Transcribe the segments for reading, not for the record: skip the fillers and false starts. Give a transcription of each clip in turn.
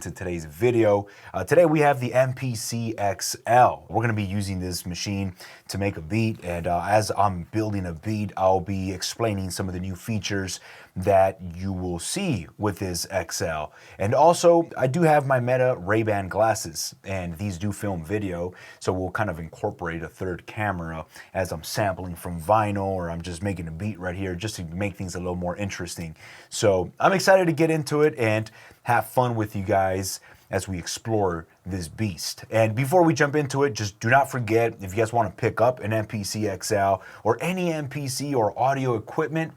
to today's video. Today we have the MPC XL. We're going to be using this machine to make a beat, and as I'm building a beat, I'll be explaining some of the new features that you will see with this XL. And also, I do have my Meta Ray-Ban glasses, and these do film video, so we'll kind of incorporate a third camera as I'm sampling from vinyl, or I'm just making a beat right here just to make things a little more interesting. So I'm excited to get into it and have fun with you guys as we explore this beast. And before we jump into it, just do not forget, if you guys want to pick up an MPC XL or any MPC or audio equipment,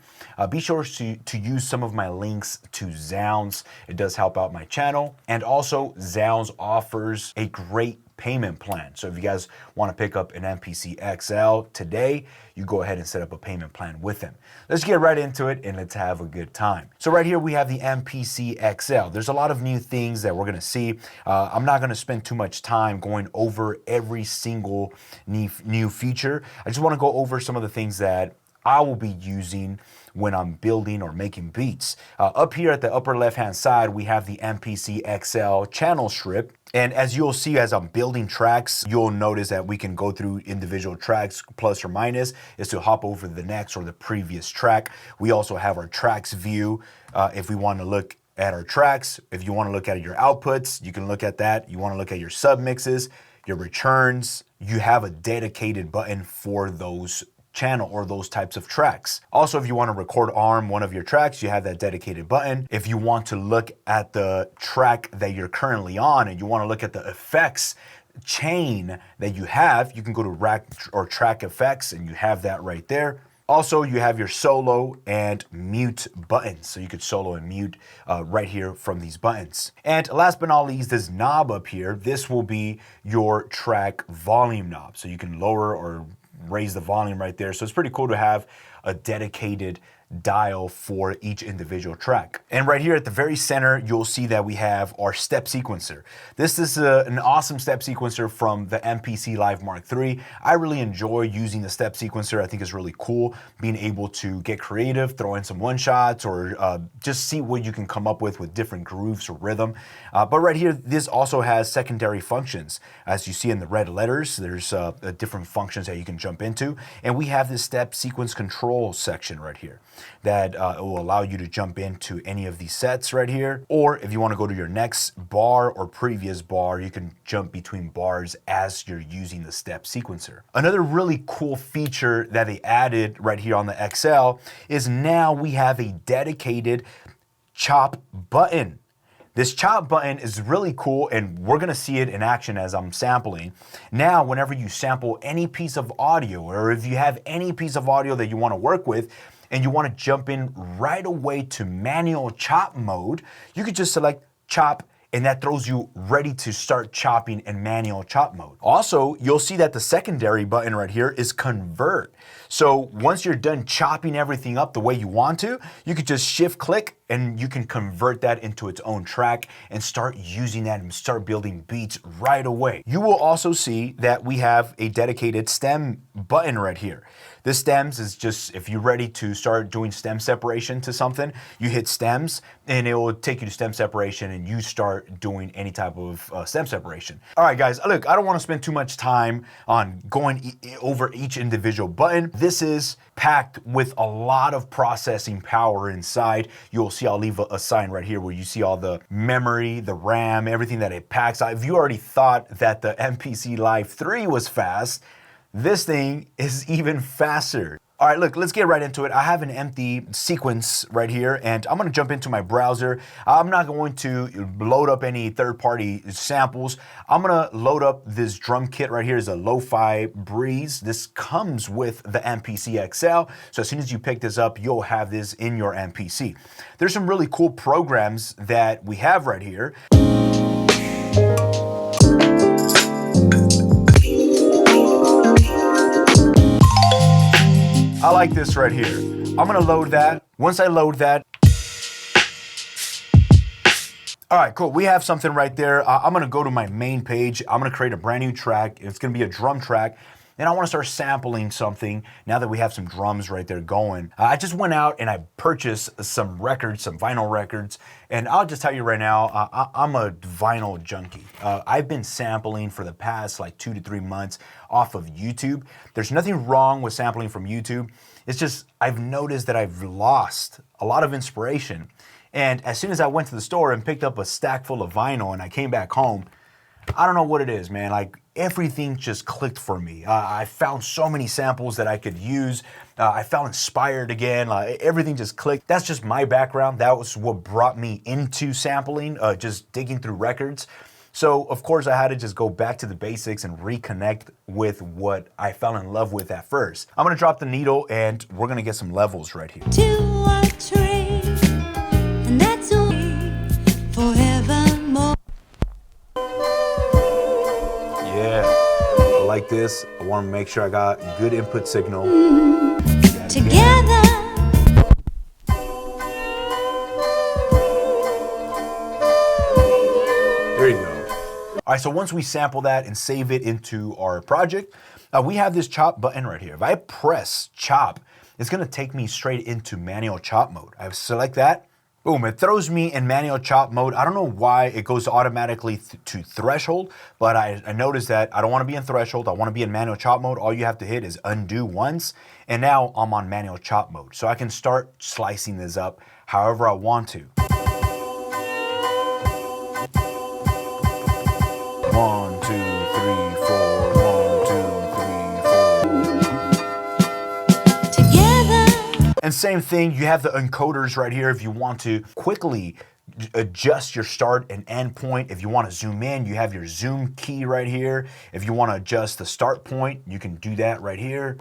be sure to use some of my links to Zounds. It does help out my channel. And also, Zounds offers a great payment plan. So if you guys want to pick up an MPC XL today, you go ahead and set up a payment plan with them. Let's get right into it and let's have a good time. So right here we have the MPC XL. There's a lot of new things that we're going to see. I'm not going to spend too much time going over every single new feature. I just want to go over some of the things that I will be using when I'm building or making beats. Up here at the upper left-hand side, we have the MPC XL channel strip. And as you'll see, as I'm building tracks, you'll notice that we can go through individual tracks, plus or minus, is to hop over the next or the previous track. We also have our tracks view. If we want to look at our tracks, if you want to look at your outputs, you can look at that. You want to look at your submixes, your returns, you have a dedicated button for those channel or those types of tracks. Also, if you want to record arm one of your tracks, you have that dedicated button. If you want to look at the track that you're currently on and you want to look at the effects chain that you have, you can go to rack or track effects and you have that right there. Also, you have your solo and mute buttons. So you could solo and mute right here from these buttons. And last but not least, this knob up here, this will be your track volume knob. So you can lower or raise the volume right there. So it's pretty cool to have a dedicated dial for each individual track. And right here at the very center, you'll see that we have our step sequencer. This is an awesome step sequencer from the MPC Live Mark III. I really enjoy using the step sequencer. I think it's really cool being able to get creative, throw in some one-shots, or just see what you can come up with different grooves or rhythm. But right here, this also has secondary functions. As you see in the red letters, there's different functions that you can jump into. And we have this step sequence control section right here that will allow you to jump into any of these sets right here. Or if you want to go to your next bar or previous bar, you can jump between bars as you're using the step sequencer. Another really cool feature that they added right here on the XL is now we have a dedicated chop button. This chop button is really cool, and we're gonna see it in action as I'm sampling. Now, whenever you sample any piece of audio, or if you have any piece of audio that you wanna work with, and you wanna jump in right away to manual chop mode, you could just select chop, and that throws you ready to start chopping in manual chop mode. Also, you'll see that the secondary button right here is convert. So once you're done chopping everything up the way you want to, you could just shift click and you can convert that into its own track and start using that and start building beats right away. You will also see that we have a dedicated stem button right here. This stems is just, if you're ready to start doing stem separation to something, you hit stems and it will take you to stem separation and you start doing any type of stem separation. All right, guys, look, I don't want to spend too much time on going over each individual button. This is packed with a lot of processing power inside. You'll see I'll leave a sign right here where you see all the memory, the RAM, everything that it packs. If you already thought that the MPC Live 3 was fast, this thing is even faster. All right, look, let's get right into it. I have an empty sequence right here, and I'm gonna jump into my browser. I'm not going to load up any third-party samples. I'm gonna load up this drum kit right here. Is a Lo-Fi Breeze. This comes with the MPC XL, so as soon as you pick this up, you'll have this in your MPC. There's some really cool programs that we have right here. I like this right here. I'm gonna load that. Once I load that, all right, cool. We have something right there. I'm gonna go to my main page. I'm gonna create a brand new track. It's gonna be a drum track. and I want to start sampling something now that we have some drums right there going. I just went out and I purchased some records, some vinyl records, and I'll just tell you right now, I'm a vinyl junkie. I've been sampling for the past like 2 to 3 months off of YouTube. There's nothing wrong with sampling from YouTube. It's just I've noticed that I've lost a lot of inspiration. And as soon as I went to the store and picked up a stack full of vinyl and I came back home, I don't know what it is, man. Like everything just clicked for me. I found so many samples that I could use. I felt inspired again. Everything just clicked. That's just my background. That was what brought me into sampling, just digging through records. So of course I had to just go back to the basics and reconnect with what I fell in love with at first. I'm gonna drop the needle and we're gonna get some levels right here. To a tree, and that's a forevermore. Yeah, I like this. I want to make sure I got good input signal. Together. There you go. All right, so once we sample that and save it into our project, we have this chop button right here. If I press chop, it's gonna take me straight into manual chop mode. I select that, boom, it throws me in manual chop mode. I don't know why it goes automatically to threshold, but I noticed that I don't wanna be in threshold, I wanna be in manual chop mode. All you have to hit is undo once, and now I'm on manual chop mode. So I can start slicing this up however I want to. 1, 2, 3, 4, 1, 2, 3, 4. Together. And same thing, you have the encoders right here if you want to quickly adjust your start and end point. If you want to zoom in, you have your zoom key right here. If you want to adjust the start point, you can do that right here.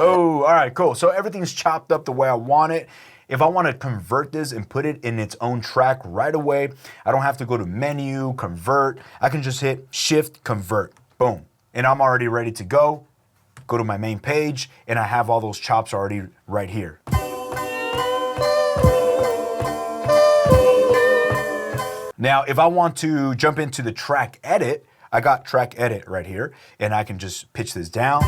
Oh, all right, cool. So everything's chopped up the way I want it. If I want to convert this and put it in its own track right away, I don't have to go to menu, convert. I can just hit shift, convert, boom. And I'm already ready to go. Go to my main page and I have all those chops already right here. Now, if I want to jump into the track edit, I got track edit right here and I can just pitch this down.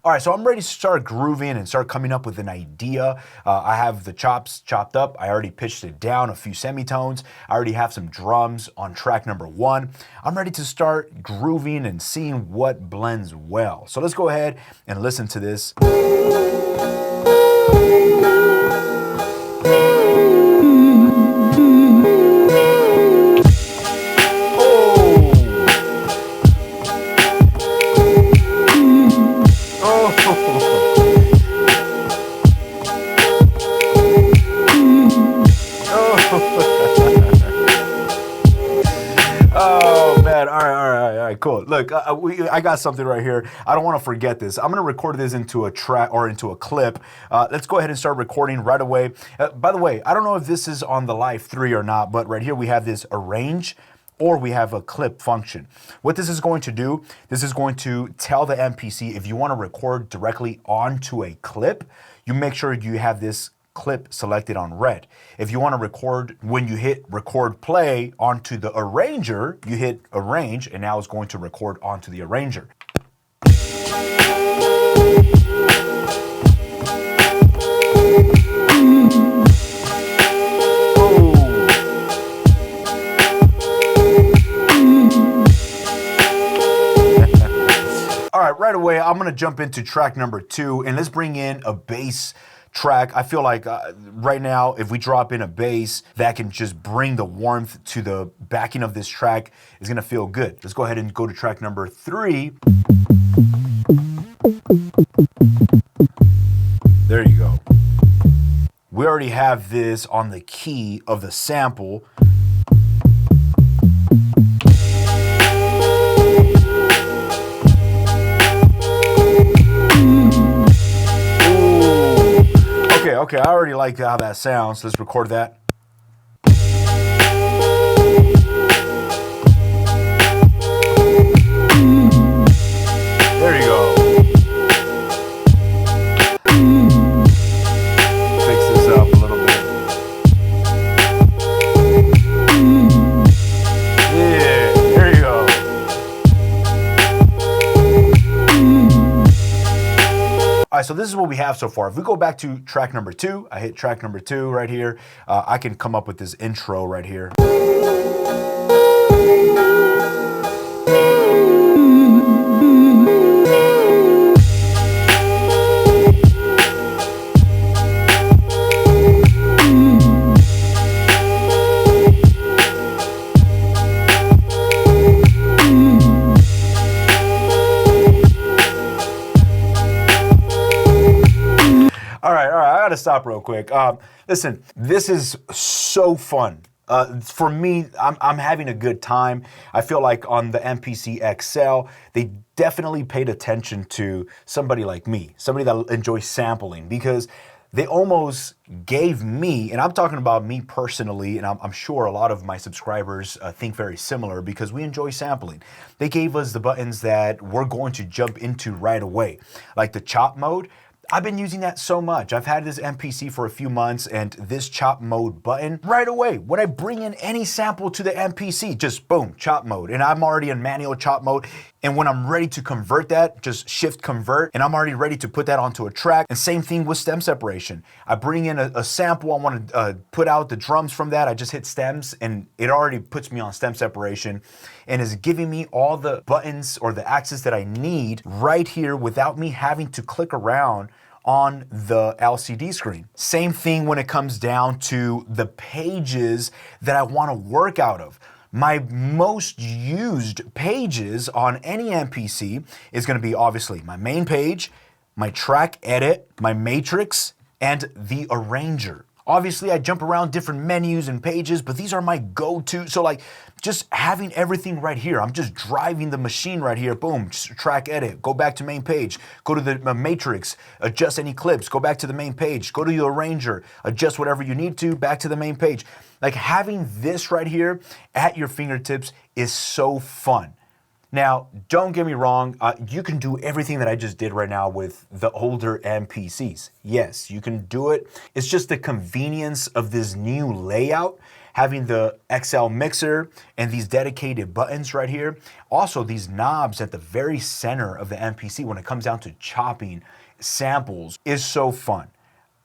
All right, so I'm ready to start grooving and start coming up with an idea. I have the chops chopped up. I already pitched it down a few semitones. I already have some drums on track number 1. I'm ready to start grooving and seeing what blends well. So let's go ahead and listen to this. Cool. Look, I got something right here. I don't want to forget this. I'm going to record this into a track or into a clip. Let's go ahead and start recording right away. By the way, I don't know if this is on the Live 3 or not, but right here we have this arrange or we have a clip function. What this is going to do, this is going to tell the MPC if you want to record directly onto a clip, you make sure you have this clip selected on red. If you want to record, when you hit record play onto the arranger, you hit arrange and now it's going to record onto the arranger. All right, right away, I'm gonna jump into track number 2 and let's bring in a bass track. I feel like right now, if we drop in a bass, that can just bring the warmth to the backing of this track. Is gonna feel good. Let's go ahead and go to track number 3. There you go. We already have this on the key of the sample. Okay, I already like how that sounds. Let's record that. There you go. Fix this up a little so this is what we have so far. If we go back to track number 2, I hit track number 2 right here. I can come up with this intro right here. All right, I gotta stop real quick. Listen, this is so fun. For me, I'm having a good time. I feel like on the MPC XL, they definitely paid attention to somebody like me, somebody that enjoys sampling, because they almost gave me, and I'm talking about me personally, and I'm sure a lot of my subscribers think very similar because we enjoy sampling. They gave us the buttons that we're going to jump into right away, like the chop mode. I've been using that so much. I've had this MPC for a few months, and this chop mode button, right away, when I bring in any sample to the MPC, just boom, chop mode. And I'm already in manual chop mode. And when I'm ready to convert that, just shift convert, and I'm already ready to put that onto a track. And same thing with stem separation. I bring in a sample, I want to put out the drums from that. I just hit stems, and it already puts me on stem separation and is giving me all the buttons or the axes that I need right here without me having to click around on the LCD screen. Same thing when it comes down to the pages that I want to work out of. My most used pages on any MPC is going to be obviously my main page, my track edit, my matrix, and the arranger. Obviously, I jump around different menus and pages, but these are my go-to. So like just having everything right here, I'm just driving the machine right here, boom, track edit, go back to main page, go to the matrix, adjust any clips, go back to the main page, go to your arranger, adjust whatever you need to, back to the main page. Like having this right here at your fingertips is so fun. Now, don't get me wrong, you can do everything that I just did right now with the older MPCs. Yes, you can do it. It's just the convenience of this new layout, having the XL mixer and these dedicated buttons right here. Also, these knobs at the very center of the MPC when it comes down to chopping samples is so fun.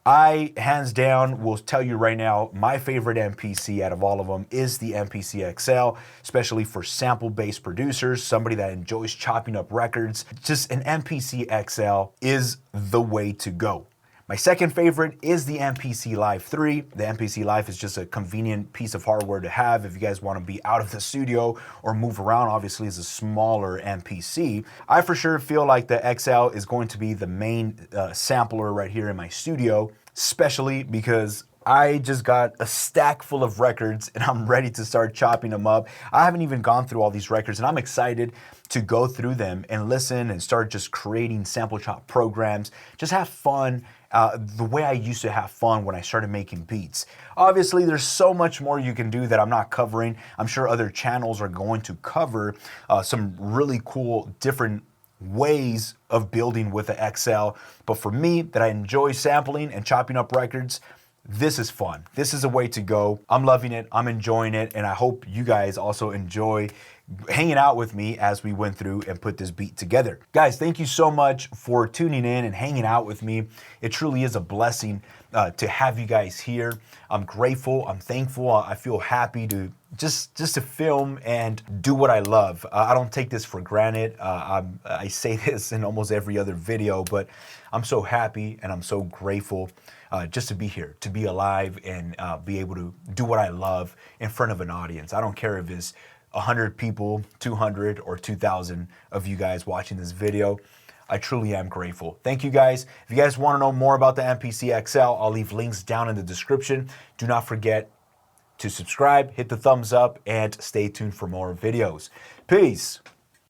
I, hands down, will tell you right now, my favorite MPC out of all of them is the MPC XL, especially for sample-based producers, somebody that enjoys chopping up records. Just an MPC XL is the way to go. My second favorite is the MPC Live 3. The MPC Live is just a convenient piece of hardware to have if you guys want to be out of the studio or move around. Obviously, it's a smaller MPC. I for sure feel like the XL is going to be the main sampler right here in my studio, especially because I just got a stack full of records and I'm ready to start chopping them up. I haven't even gone through all these records and I'm excited to go through them and listen and start just creating sample chop programs. Just have fun the way I used to have fun when I started making beats. Obviously, there's so much more you can do that I'm not covering. I'm sure other channels are going to cover some really cool different ways of building with the XL. But for me, that I enjoy sampling and chopping up records, this is fun. This is a way to go. I'm loving it. I'm enjoying it. And I hope you guys also enjoy hanging out with me as we went through and put this beat together. Guys, thank you so much for tuning in and hanging out with me. It truly is a blessing to have you guys here. I'm grateful. I'm thankful. I feel happy to just to film and do what I love. I don't take this for granted. I say this in almost every other video, but I'm so happy and I'm so grateful just to be here, to be alive and be able to do what I love in front of an audience. I don't care if it's 100 people, 200, or 2,000 of you guys watching this video. I truly am grateful. Thank you guys. If you guys want to know more about the MPC XL, I'll leave links down in the description. Do not forget to subscribe, hit the thumbs up, and stay tuned for more videos. Peace.